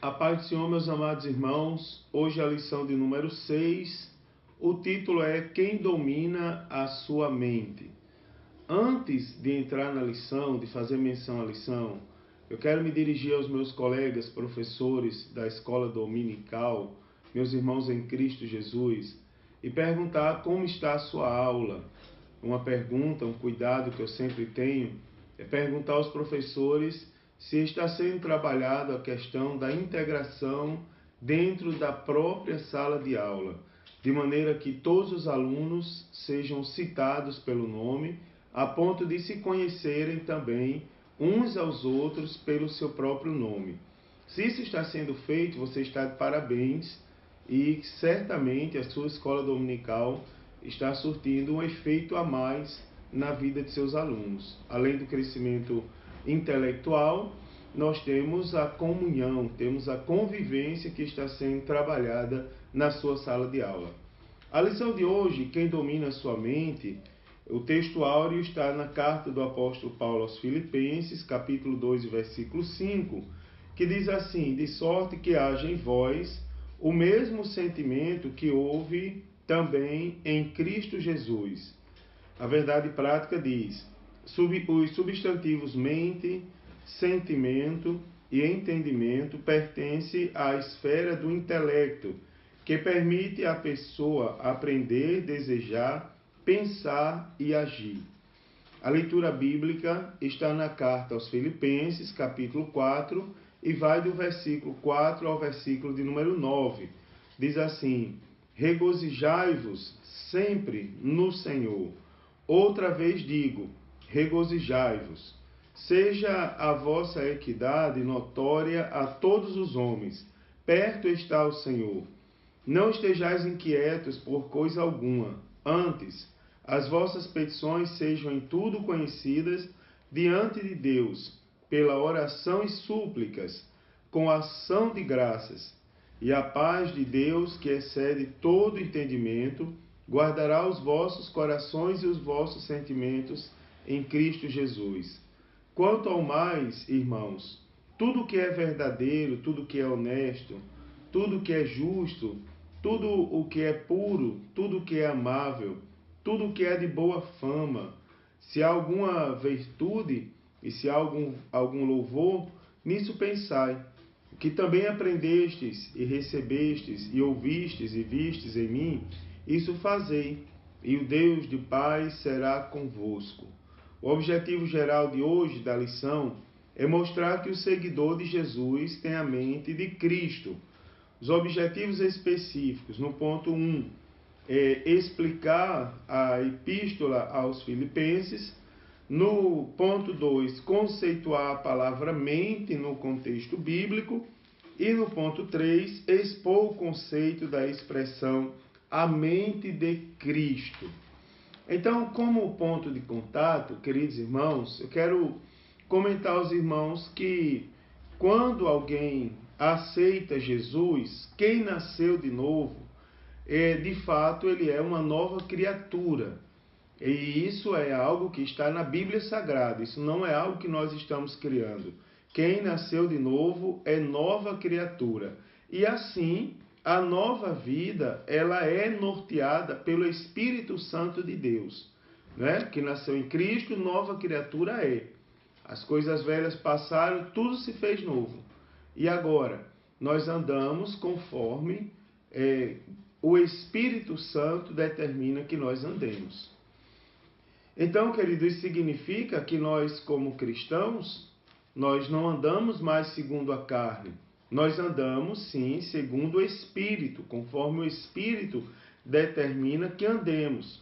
A paz do Senhor, meus amados irmãos. Hoje a lição de número 6. O título é Quem domina a sua mente? Antes de entrar na lição, de fazer menção à lição, eu quero me dirigir aos meus colegas professores da escola dominical, meus irmãos em Cristo Jesus, e perguntar como está a sua aula. Uma pergunta, um cuidado que eu sempre tenho, é perguntar aos professores se está sendo trabalhada a questão da integração dentro da própria sala de aula, de maneira que todos os alunos sejam citados pelo nome, a ponto de se conhecerem também uns aos outros pelo seu próprio nome. Se isso está sendo feito, você está de parabéns e certamente a sua escola dominical está surtindo um efeito a mais na vida de seus alunos. Além do crescimento intelectual, nós temos a comunhão, temos a convivência que está sendo trabalhada na sua sala de aula. A lição de hoje, quem domina a sua mente, o texto áureo está na carta do apóstolo Paulo aos Filipenses, capítulo 2, versículo 5, que diz assim: de sorte que haja em vós o mesmo sentimento que houve também em Cristo Jesus. A verdade prática diz: os substantivos mente, sentimento e entendimento pertencem à esfera do intelecto, que permite à pessoa aprender, desejar, pensar e agir. A leitura bíblica está na carta aos Filipenses, capítulo 4, e vai do versículo 4 ao versículo de número 9. Diz assim: regozijai-vos sempre no Senhor. Outra vez digo, regozijai-vos. Seja a vossa equidade notória a todos os homens. Perto está o Senhor. Não estejais inquietos por coisa alguma. Antes, as vossas petições sejam em tudo conhecidas diante de Deus, pela oração e súplicas, com ação de graças. E a paz de Deus, que excede todo entendimento, guardará os vossos corações e os vossos sentimentos em Cristo Jesus. Quanto ao mais, irmãos, tudo que é verdadeiro, tudo que é honesto, tudo que é justo, tudo o que é puro, tudo que é amável, tudo que é de boa fama, se há alguma virtude e se há algum louvor, nisso pensai. O que também aprendestes e recebestes e ouvistes e vistes em mim, isso fazei, e o Deus de paz será convosco. O objetivo geral de hoje da lição é mostrar que o seguidor de Jesus tem a mente de Cristo. Os objetivos específicos, no ponto 1, é explicar a epístola aos Filipenses. No ponto 2, conceituar a palavra mente no contexto bíblico. E no ponto 3, expor o conceito da expressão a mente de Cristo. Então, como ponto de contato, queridos irmãos, eu quero comentar aos irmãos que quando alguém aceita Jesus, quem nasceu de novo, de fato ele é uma nova criatura. E isso é algo que está na Bíblia Sagrada, isso não é algo que nós estamos criando. Quem nasceu de novo é nova criatura. E assim, a nova vida, ela é norteada pelo Espírito Santo de Deus. Né? Que nasceu em Cristo, nova criatura é. As coisas velhas passaram, tudo se fez novo. E agora, nós andamos conforme o Espírito Santo determina que nós andemos. Então, querido, isso significa que nós, como cristãos, nós não andamos mais segundo a carne. Nós andamos, sim, segundo o Espírito, conforme o Espírito determina que andemos.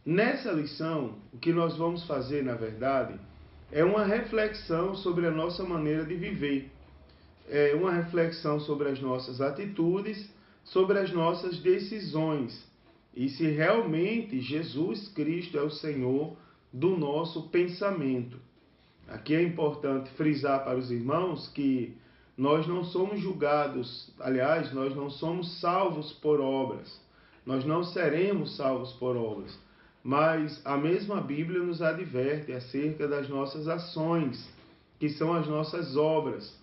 Nessa lição, o que nós vamos fazer, na verdade, é uma reflexão sobre a nossa maneira de viver. É uma reflexão sobre as nossas atitudes, sobre as nossas decisões. E se realmente Jesus Cristo é o Senhor do nosso pensamento. Aqui é importante frisar para os irmãos que nós não somos julgados, aliás, nós não somos salvos por obras. Nós não seremos salvos por obras. Mas a mesma Bíblia nos adverte acerca das nossas ações, que são as nossas obras.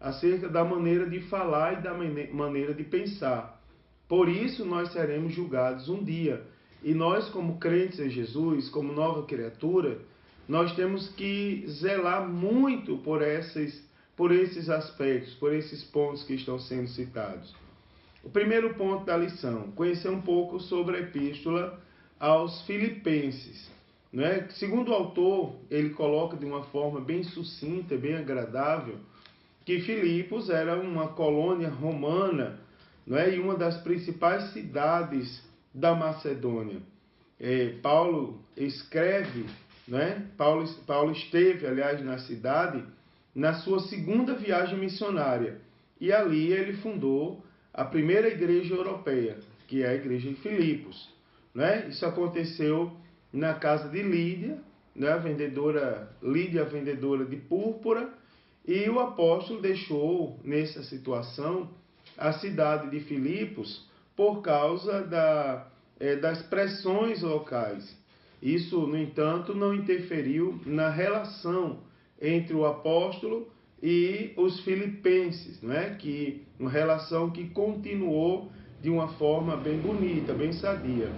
acerca da maneira de falar e da maneira de pensar. Por isso nós seremos julgados um dia. E nós, como crentes em Jesus, como nova criatura, nós temos que zelar muito por esses aspectos, por esses pontos que estão sendo citados. O primeiro ponto da lição, conhecer um pouco sobre a epístola aos Filipenses. Né? Segundo o autor, ele coloca de uma forma bem sucinta, bem agradável, que Filipos era uma colônia romana, né? E uma das principais cidades da Macedônia. Paulo escreve, né? Paulo esteve, aliás, na cidade, na sua segunda viagem missionária. E ali ele fundou a primeira igreja europeia, que é a igreja de Filipos. Né? Isso aconteceu na casa de Lídia, né? Lídia, vendedora de púrpura, e o apóstolo deixou, nessa situação, a cidade de Filipos por causa das pressões locais. Isso, no entanto, não interferiu na relação entre o apóstolo e os filipenses, né? Uma relação que continuou de uma forma bem bonita, bem sadia.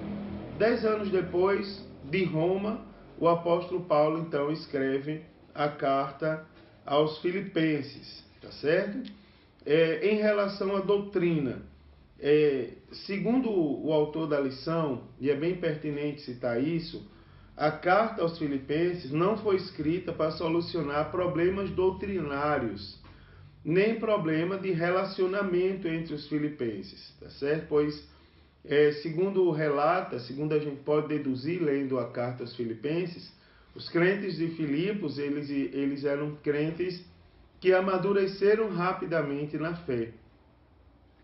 10 anos depois de Roma, o apóstolo Paulo, então, escreve a carta aos Filipenses, tá certo? Em relação à doutrina, segundo o autor da lição, e é bem pertinente citar isso, a carta aos Filipenses não foi escrita para solucionar problemas doutrinários, nem problema de relacionamento entre os filipenses, tá certo? Pois, segundo a gente pode deduzir, lendo a carta aos Filipenses, os crentes de Filipos, eles eram crentes que amadureceram rapidamente na fé.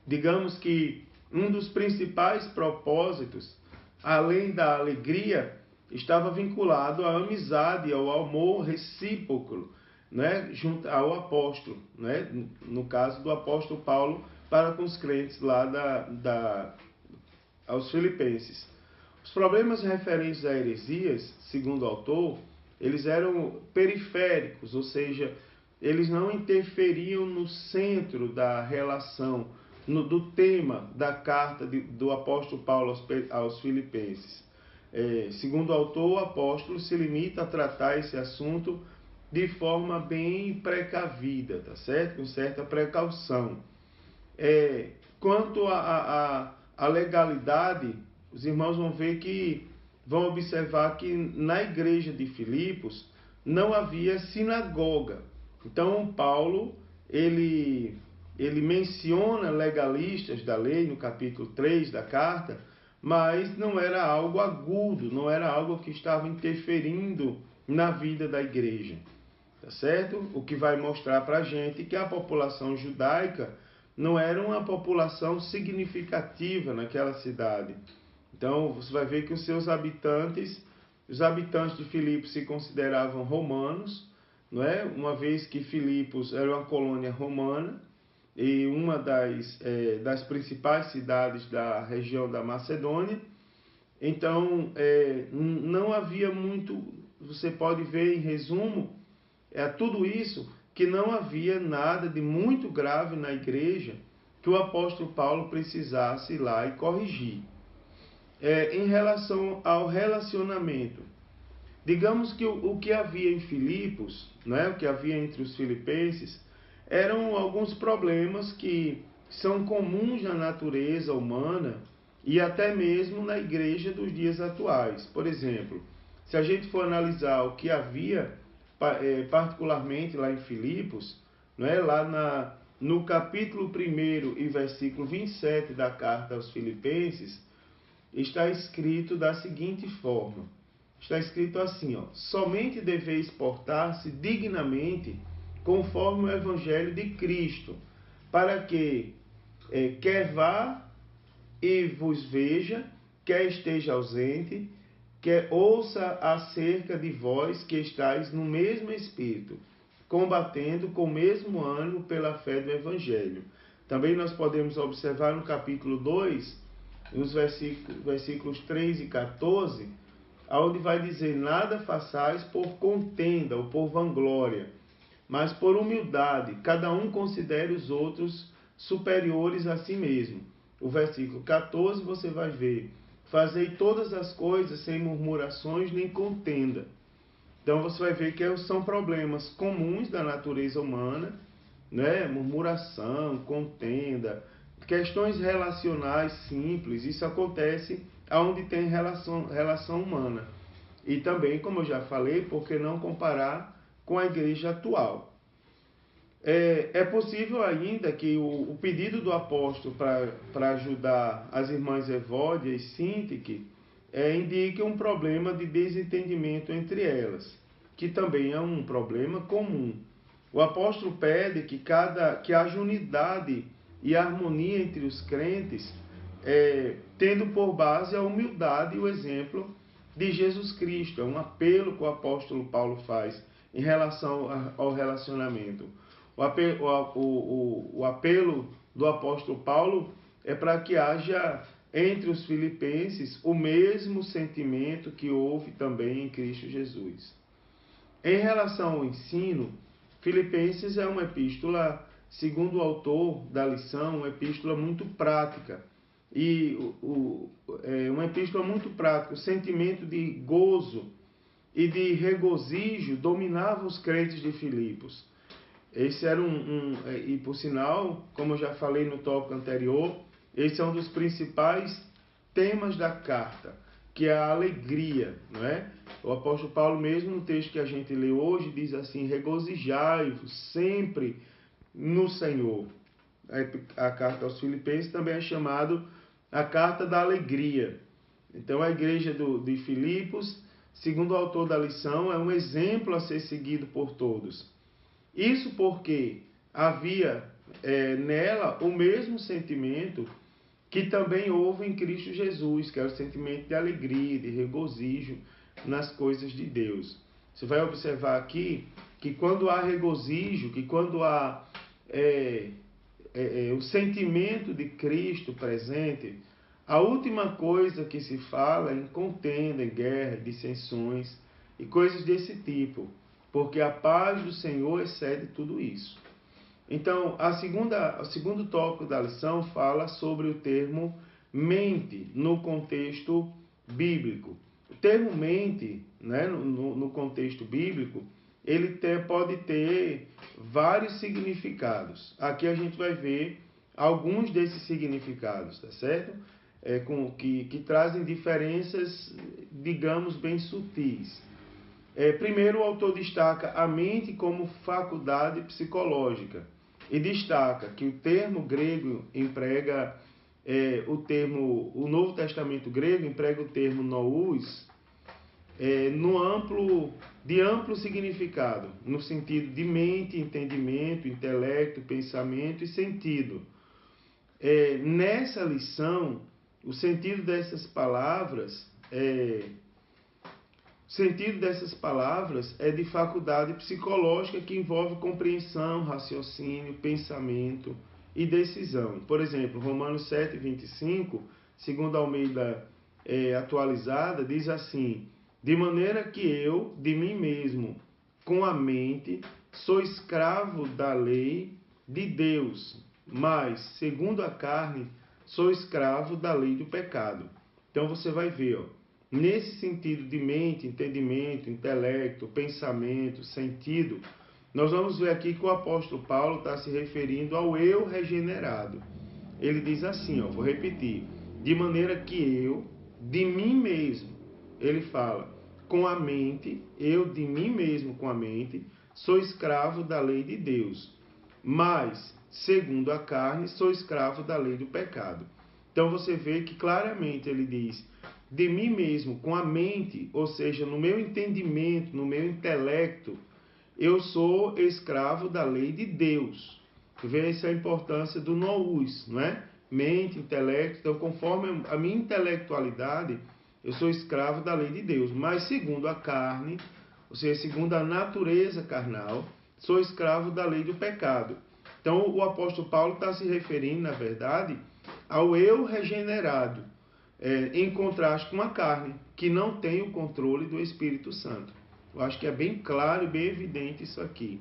Digamos que um dos principais propósitos, além da alegria, estava vinculado à amizade, ao amor recíproco, né, junto ao apóstolo, né, no caso do apóstolo Paulo, para com os crentes lá aos Filipenses. Os problemas referentes a heresias, segundo o autor, eles eram periféricos, ou seja, eles não interferiam no centro da relação, do tema da carta do apóstolo Paulo aos Filipenses. Segundo o autor, o apóstolo se limita a tratar esse assunto de forma bem precavida, tá certo? Com certa precaução. Quanto à legalidade, os irmãos vão observar que na igreja de Filipos não havia sinagoga. Então, Paulo, ele menciona legalistas da lei no capítulo 3 da carta, mas não era algo agudo, não era algo que estava interferindo na vida da igreja, tá certo? O que vai mostrar para a gente que a população judaica não era uma população significativa naquela cidade. Então, você vai ver que os habitantes de Filipos se consideravam romanos, não é? Uma vez que Filipos era uma colônia romana, e uma das principais cidades da região da Macedônia. Então, não havia muito, você pode ver em resumo, tudo isso, que não havia nada de muito grave na igreja que o apóstolo Paulo precisasse ir lá e corrigir. Em relação ao relacionamento, digamos que o que havia em Filipos, né, o que havia entre os filipenses, eram alguns problemas que são comuns na natureza humana e até mesmo na igreja dos dias atuais. Por exemplo, se a gente for analisar o que havia, particularmente lá em Filipos, né, lá no capítulo 1 e versículo 27 da carta aos Filipenses, está escrito da seguinte forma. Está escrito assim, somente deveis portar-se dignamente conforme o Evangelho de Cristo, para que, quer vá e vos veja, quer esteja ausente, quer ouça acerca de vós que estáis no mesmo Espírito, combatendo com o mesmo ânimo pela fé do Evangelho. Também nós podemos observar no capítulo 2, nos versículos 3 e 14, onde vai dizer, nada façais por contenda ou por vanglória, mas por humildade, cada um considere os outros superiores a si mesmo. O versículo 14 você vai ver: fazei todas as coisas sem murmurações nem contenda. Então você vai ver que são problemas comuns da natureza humana, né? Murmuração, contenda, questões relacionais simples. Isso acontece onde tem relação humana. E também, como eu já falei, por que não comparar com a igreja atual? É possível ainda que o pedido do apóstolo para ajudar as irmãs Evódia e Sintique indique um problema de desentendimento entre elas, que também é um problema comum. O apóstolo pede que haja unidade e harmonia entre os crentes, tendo por base a humildade e o exemplo de Jesus Cristo. É um apelo que o apóstolo Paulo faz em relação ao relacionamento. O apelo do apóstolo Paulo é para que haja entre os filipenses o mesmo sentimento que houve também em Cristo Jesus. Em relação ao ensino, Filipenses é uma epístola, segundo o autor da lição, uma epístola muito prática. E uma epístola muito prática. O sentimento de gozo e de regozijo dominava os crentes de Filipos. Esse era e por sinal, como eu já falei no tópico anterior, esse é um dos principais temas da carta, que é a alegria, não é? O apóstolo Paulo mesmo, no texto que a gente lê hoje, diz assim: regozijai-vos sempre no Senhor. A carta aos Filipenses também é chamada a carta da alegria. Então a igreja de Filipos, segundo o autor da lição, é um exemplo a ser seguido por todos. Isso porque havia nela o mesmo sentimento que também houve em Cristo Jesus, que é o sentimento de alegria, de regozijo nas coisas de Deus. Você vai observar aqui que quando há regozijo, que quando há o sentimento de Cristo presente, a última coisa que se fala é em contenda, em guerra, dissensões e coisas desse tipo, porque a paz do Senhor excede tudo isso. Então, o segundo tópico da lição fala sobre o termo mente no contexto bíblico. O termo mente, né, no contexto bíblico, ele pode ter vários significados. Aqui a gente vai ver alguns desses significados, tá certo? Que trazem diferenças, digamos, bem sutis. Primeiro, o autor destaca a mente como faculdade psicológica e destaca que o termo grego emprega o Novo Testamento grego emprega o termo nous de amplo significado, no sentido de mente, entendimento, intelecto, pensamento e sentido. Nessa lição, o sentido dessas palavras é de faculdade psicológica que envolve compreensão, raciocínio, pensamento e decisão. Por exemplo, Romanos 7:25, segundo a Almeida atualizada, diz assim: de maneira que eu, de mim mesmo, com a mente, sou escravo da lei de Deus, mas, segundo a carne, sou escravo da lei do pecado. Então você vai ver, nesse sentido de mente, entendimento, intelecto, pensamento, sentido, nós vamos ver aqui que o apóstolo Paulo está se referindo ao eu regenerado. Ele diz assim, vou repetir: de maneira que eu, de mim mesmo, ele fala, com a mente, eu de mim mesmo com a mente, sou escravo da lei de Deus, mas, segundo a carne, sou escravo da lei do pecado. Então você vê que claramente ele diz: de mim mesmo, com a mente, ou seja, no meu entendimento, no meu intelecto, eu sou escravo da lei de Deus. Vê essa a importância do nous, não é? Mente, intelecto. Então, conforme a minha intelectualidade, eu sou escravo da lei de Deus. Mas, segundo a carne, ou seja, segundo a natureza carnal, sou escravo da lei do pecado. Então, o apóstolo Paulo está se referindo, na verdade, ao eu regenerado, em contraste com a carne, que não tem o controle do Espírito Santo. Eu acho que é bem claro e bem evidente isso aqui.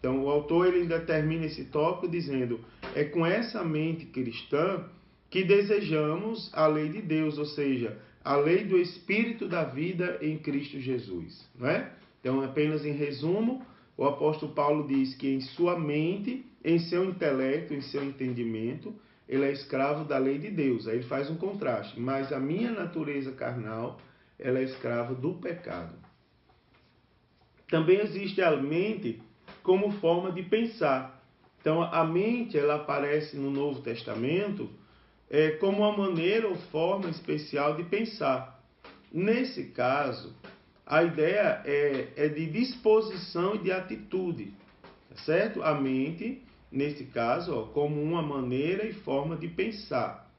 Então, o autor ele determina esse tópico dizendo: é com essa mente cristã que desejamos a lei de Deus, ou seja, a lei do Espírito da vida em Cristo Jesus. Não é? Então, apenas em resumo, o apóstolo Paulo diz que em sua mente, em seu intelecto, em seu entendimento, ele é escravo da lei de Deus. Aí ele faz um contraste. Mas a minha natureza carnal, ela é escrava do pecado. Também existe a mente como forma de pensar. Então, a mente, ela aparece no Novo Testamento como uma maneira ou forma especial de pensar. Nesse caso, a ideia é de disposição e de atitude, tá certo? A mente, nesse caso, como uma maneira e forma de pensar.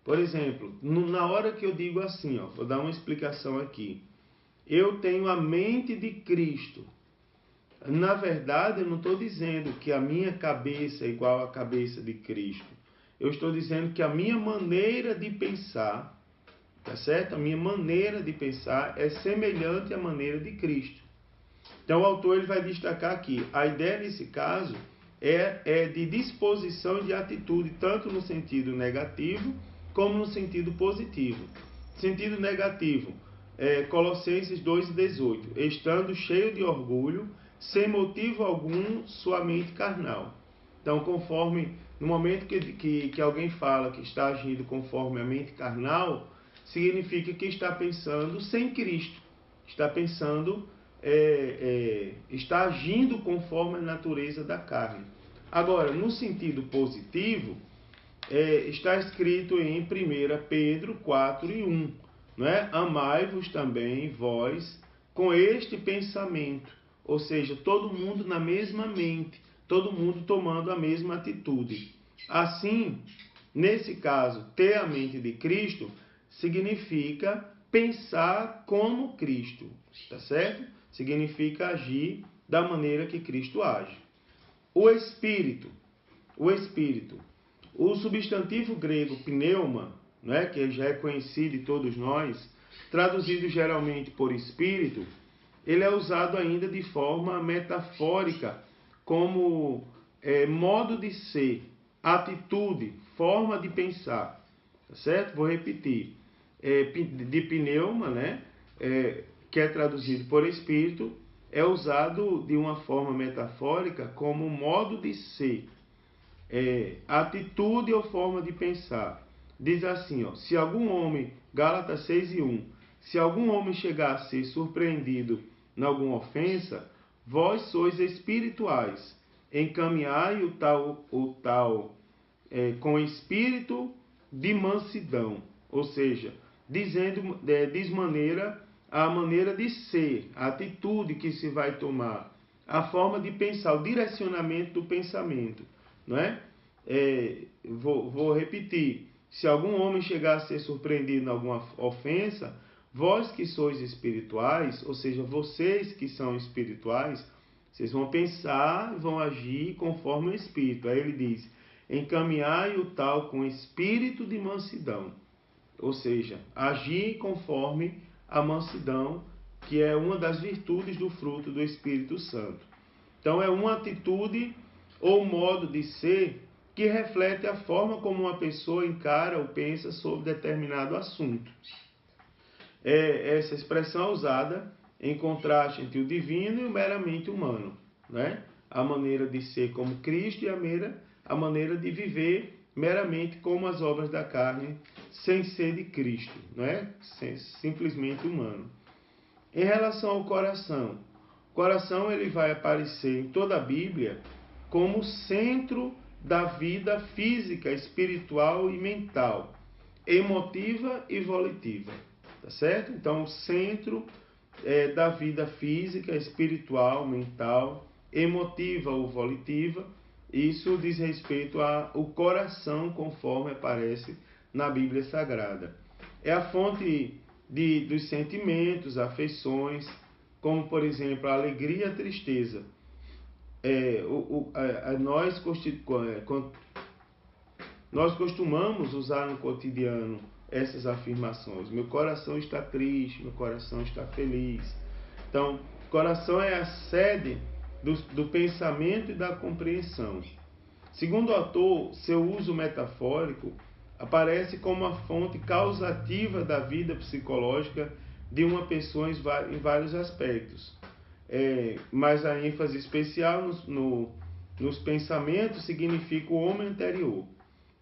Por exemplo, na hora que eu digo assim, vou dar uma explicação aqui. Eu tenho a mente de Cristo. Na verdade, eu não estou dizendo que a minha cabeça é igual à cabeça de Cristo. Eu estou dizendo que a minha maneira de pensar, tá certo? A minha maneira de pensar é semelhante à maneira de Cristo. Então o autor ele vai destacar aqui, a ideia nesse caso é de disposição e de atitude, tanto no sentido negativo como no sentido positivo. Sentido negativo, Colossenses 2,18, estando cheio de orgulho, sem motivo algum, sua mente carnal. Então, conforme, no momento que alguém fala que está agindo conforme a mente carnal, significa que está pensando sem Cristo, está pensando, está agindo conforme a natureza da carne. Agora, no sentido positivo, está escrito em 1 Pedro 4:1, não é? Amai-vos também, vós, com este pensamento, ou seja, todo mundo na mesma mente, todo mundo tomando a mesma atitude. Assim, nesse caso, ter a mente de Cristo significa pensar como Cristo, tá certo? Significa agir da maneira que Cristo age. O Espírito, o substantivo grego pneuma, né, que já é conhecido de todos nós, traduzido geralmente por espírito, ele é usado ainda de forma metafórica como modo de ser, atitude, forma de pensar, tá certo? Vou repetir, de pneuma, né, que é traduzido por espírito, é usado de uma forma metafórica como modo de ser, atitude ou forma de pensar. Diz assim, se algum homem, Gálatas 6:1, se algum homem chegar a ser surpreendido em alguma ofensa, vós sois espirituais, encaminhai o tal com espírito de mansidão, ou seja, dizendo a maneira de ser, a atitude que se vai tomar, a forma de pensar, o direcionamento do pensamento, não é? Vou repetir, se algum homem chegar a ser surpreendido em alguma ofensa, vós que sois espirituais, ou seja, vocês que são espirituais, vocês vão pensar, vão agir conforme o Espírito. Aí ele diz, encaminhai o tal com espírito de mansidão, ou seja, agir conforme a mansidão, que é uma das virtudes do fruto do Espírito Santo. Então é uma atitude ou modo de ser que reflete a forma como uma pessoa encara ou pensa sobre determinado assunto. Essa expressão é usada em contraste entre o divino e o meramente humano, né? A maneira de ser como Cristo e a maneira de viver meramente como as obras da carne, sem ser de Cristo, não é? Simplesmente humano. Em relação ao coração, o coração ele vai aparecer em toda a Bíblia como centro da vida física, espiritual e mental, emotiva e volitiva, tá certo? Então, o centro da vida física, espiritual, mental, emotiva ou volitiva, isso diz respeito ao coração, conforme aparece na Bíblia Sagrada. É a fonte dos sentimentos, afeições, como, por exemplo, a alegria e a tristeza. Nós costumamos usar no cotidiano essas afirmações. Meu coração está triste, meu coração está feliz. Então, coração é a sede do pensamento e da compreensão. Segundo o autor, seu uso metafórico aparece como a fonte causativa da vida psicológica de uma pessoa em vários aspectos. Mas a ênfase especial nos pensamentos significa o homem anterior.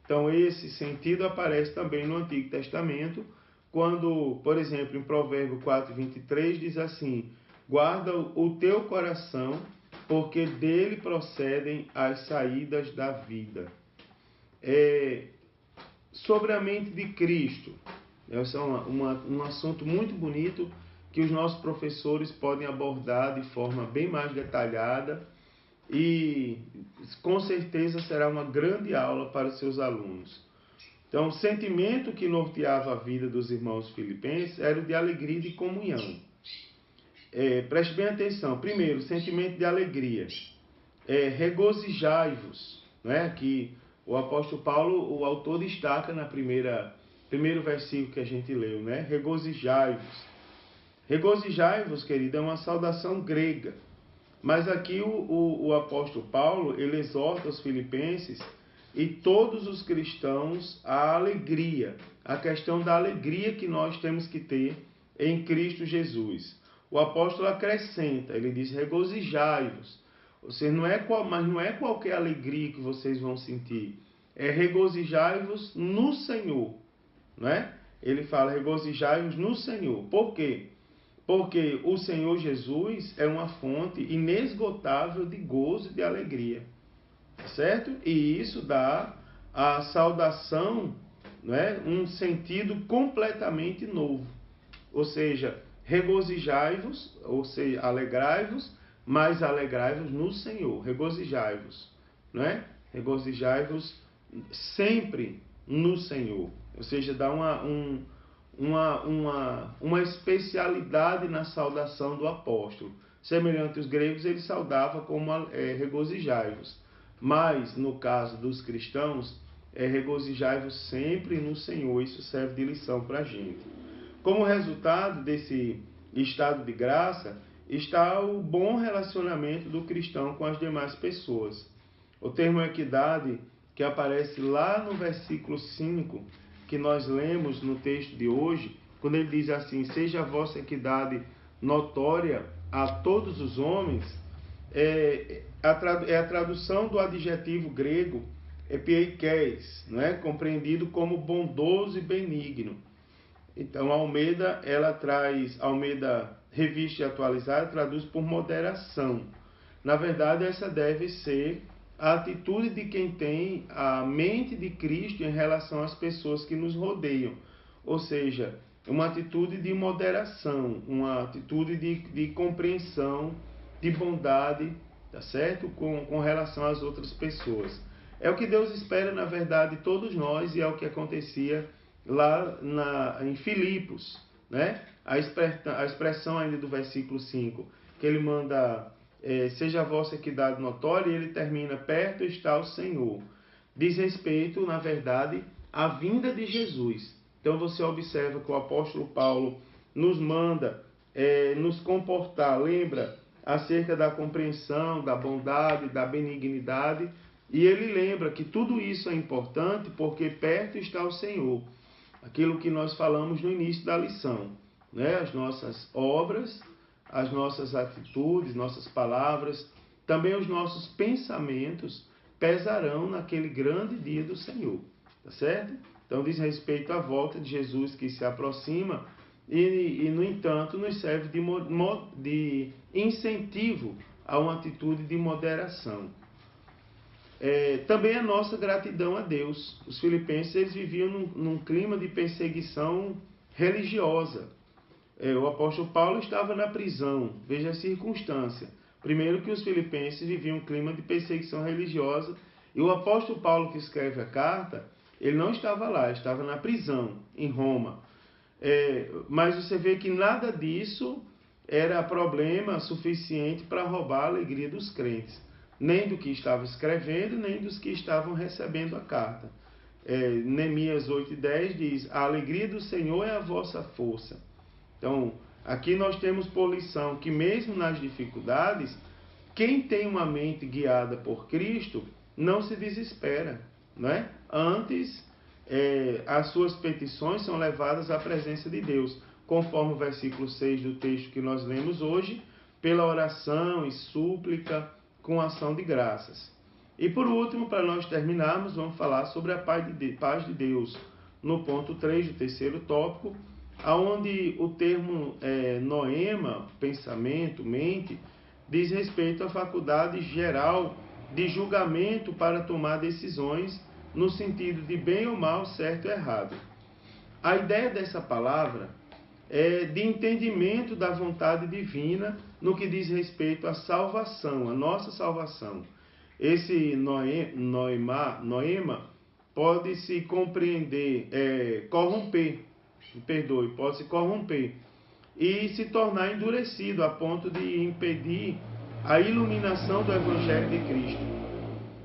Então, esse sentido aparece também no Antigo Testamento, quando, por exemplo, em Provérbio 4:23 diz assim: guarda o teu coração, porque dele procedem as saídas da vida. Sobre a mente de Cristo, esse é um assunto muito bonito que os nossos professores podem abordar de forma bem mais detalhada e com certeza será uma grande aula para os seus alunos. Então, o sentimento que norteava a vida dos irmãos filipenses era o de alegria e de comunhão. Preste bem atenção. Primeiro, sentimento de alegria. Regozijai-vos, né? Que o apóstolo Paulo, o autor, destaca na primeiro versículo que a gente leu, né? Regozijai-vos. Regozijai-vos, querido, é uma saudação grega. Mas aqui o apóstolo Paulo, ele exorta os filipenses e todos os cristãos à alegria. A questão da alegria que nós temos que ter em Cristo Jesus. O apóstolo acrescenta, ele diz: regozijai-vos. Ou seja, mas não é qualquer alegria que vocês vão sentir. É regozijai-vos no Senhor. Né? Ele fala: regozijai-vos no Senhor. Por quê? Porque o Senhor Jesus é uma fonte inesgotável de gozo e de alegria. Certo? E isso dá à saudação, né, um sentido completamente novo. Ou seja, regozijai-vos, ou seja, alegrai-vos, mas alegrai-vos no Senhor. Regozijai-vos, né? Regozijai-vos sempre no Senhor. Ou seja, dá uma especialidade na saudação do apóstolo. Semelhante aos gregos, ele saudava como regozijai-vos. Mas, no caso dos cristãos, regozijai-vos sempre no Senhor. Isso serve de lição para a gente. Como resultado desse estado de graça, está o bom relacionamento do cristão com as demais pessoas. O termo equidade, que aparece lá no versículo 5, que nós lemos no texto de hoje, quando ele diz assim: seja a vossa equidade notória a todos os homens, é a tradução do adjetivo grego epieikes, né? Compreendido como bondoso e benigno. Então, Almeida Revista e Atualizada, traduz por moderação. Na verdade, essa deve ser a atitude de quem tem a mente de Cristo em relação às pessoas que nos rodeiam. Ou seja, uma atitude de moderação, uma atitude de compreensão, de bondade, tá certo? Com relação às outras pessoas. É o que Deus espera, na verdade, de todos nós, e é o que acontecia lá em Filipos, né? A expressão ainda do versículo 5, que ele manda, seja a vossa equidade notória, e ele termina: perto está o Senhor. Diz respeito, na verdade, à vinda de Jesus. Então você observa que o apóstolo Paulo nos manda nos comportar, lembra, acerca da compreensão, da bondade, da benignidade, e ele lembra que tudo isso é importante porque perto está o Senhor. Aquilo que nós falamos no início da lição, né? As nossas obras, as nossas atitudes, nossas palavras, também os nossos pensamentos pesarão naquele grande dia do Senhor, tá certo? Então diz respeito à volta de Jesus que se aproxima e no entanto, nos serve de incentivo a uma atitude de moderação. Também a nossa gratidão a Deus. Os filipenses, eles viviam num clima de perseguição religiosa. O apóstolo Paulo estava na prisão. Veja a circunstância. Primeiro que os filipenses viviam um clima de perseguição religiosa, e o apóstolo Paulo, que escreve a carta, ele não estava lá, estava na prisão, em Roma. Mas você vê que nada disso era problema suficiente para roubar a alegria dos crentes. Nem do que estava escrevendo, nem dos que estavam recebendo a carta. Neemias 8:10 diz: a alegria do Senhor é a vossa força. Então, aqui nós temos por lição que mesmo nas dificuldades, quem tem uma mente guiada por Cristo não se desespera, não é? Antes, as suas petições são levadas à presença de Deus, conforme o versículo 6 do texto que nós lemos hoje, pela oração e súplica com ação de graças. E por último, para nós terminarmos, vamos falar sobre a paz de Deus, no ponto 3 do terceiro tópico, onde o termo noema, pensamento, mente, diz respeito à faculdade geral de julgamento para tomar decisões no sentido de bem ou mal, certo ou errado. A ideia dessa palavra é de entendimento da vontade divina no que diz respeito à salvação, a nossa salvação. Esse noema pode se compreender, pode se corromper e se tornar endurecido a ponto de impedir a iluminação do Evangelho de Cristo.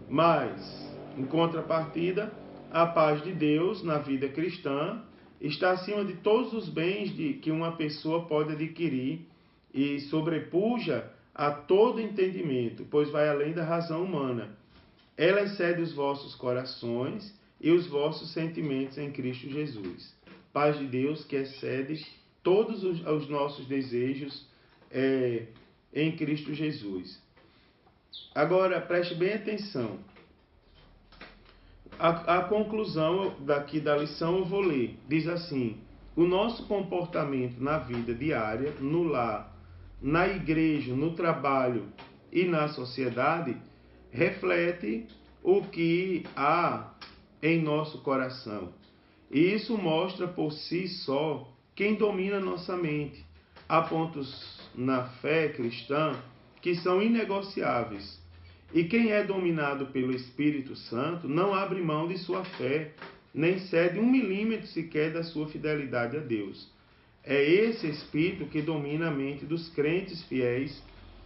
Mas, em contrapartida, a paz de Deus na vida cristã está acima de todos os bens que uma pessoa pode adquirir e sobrepuja a todo entendimento, pois vai além da razão humana. Ela excede os vossos corações e os vossos sentimentos em Cristo Jesus. Paz de Deus que excede todos os nossos desejos em Cristo Jesus. Agora, preste bem atenção. A conclusão daqui da lição eu vou ler. Diz assim: o nosso comportamento na vida diária, no lar, na igreja, no trabalho e na sociedade, reflete o que há em nosso coração. E isso mostra por si só quem domina nossa mente. Há pontos na fé cristã que são inegociáveis. E quem é dominado pelo Espírito Santo não abre mão de sua fé, nem cede 1 milímetro sequer da sua fidelidade a Deus. É esse Espírito que domina a mente dos crentes fiéis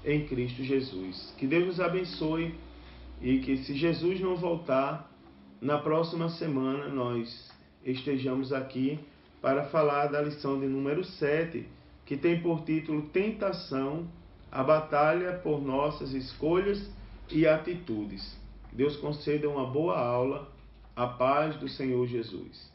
em Cristo Jesus. Que Deus nos abençoe e que, se Jesus não voltar, na próxima semana nós estejamos aqui para falar da lição de número 7, que tem por título Tentação, a batalha por nossas escolhas e atitudes. Deus conceda uma boa aula. A paz do Senhor Jesus.